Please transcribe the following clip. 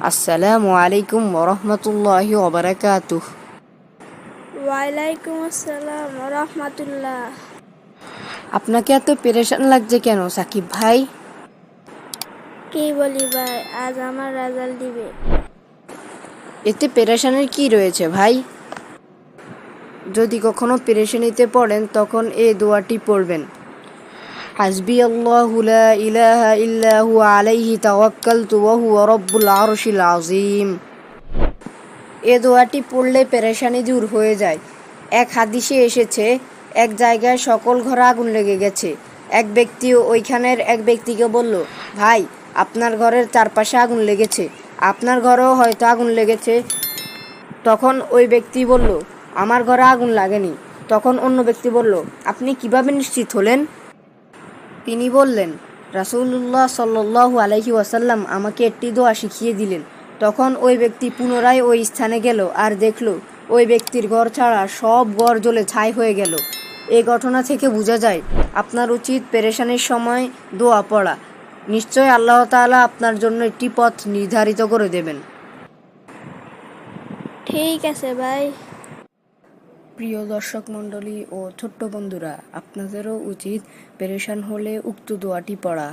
আসসালামু আলাইকুম ওরহমতুল্লাহি ওবারাকাতুহ। ওয়ালাইকুম আসসালাম রাহমাতুল্লাহ। আপনাকে এত পেরেশান লাগছে কেন সাকিব ভাই? কি বলি ভাই, আজ আমার রেজাল্ট দিবে। এতে পেরেশানির কি রয়েছে ভাই? যদি কখনো পেরেশানিতে পড়েন তখন এই দোয়াটি পড়বেন, হাসবি আল্লাহু লা ইলাহা ইল্লা হুয়া আলাইহি তাওয়াক্কালতু ওয়া হুয়া রব্বুল আরশিল আযীম। এ দোয়াটি পড়লে পেরেশানি দূর হয়ে যায়। এক হাদিসে এসেছে, এক জায়গায় সকল ঘরে আগুন লেগে গেছে। এক ব্যক্তি ওইখানের এক ব্যক্তিকে বলল, ভাই, আপনার ঘরের চারপাশে আগুন লেগেছে, আপনার ঘরেও হয়তো আগুন লেগেছে। তখন ওই ব্যক্তি বলল, আমার ঘরে আগুন লাগেনি। তখন অন্য ব্যক্তি বলল, আপনি কিভাবে নিশ্চিত হলেন? তিনি বললেন, রাসূলুল্লাহ সাল্লাল্লাহু আলাইহি ওয়াসাল্লাম আমাকে একটি দোয়া শিখিয়ে দিলেন। তখন ওই ব্যক্তি পুনরায় ওই স্থানে গেল আর দেখল ওই ব্যক্তির ঘর ছাড়া সব ঘর জ্বলে ছাই হয়ে গেল। এই ঘটনা থেকে বোঝা যায় আপনার উচিত পেরেশানির সময় দোয়া পড়া। নিশ্চয় আল্লাহ তাআলা আপনার জন্য একটি পথ নির্ধারিত করে দেবেন। ঠিক আছে ভাই। প্রিয় দর্শক মণ্ডলী ও ছোট্ট বন্ধুরা, আপনাদেরও উচিত পেরেশান হলে উক্ত দোয়াটি পড়া।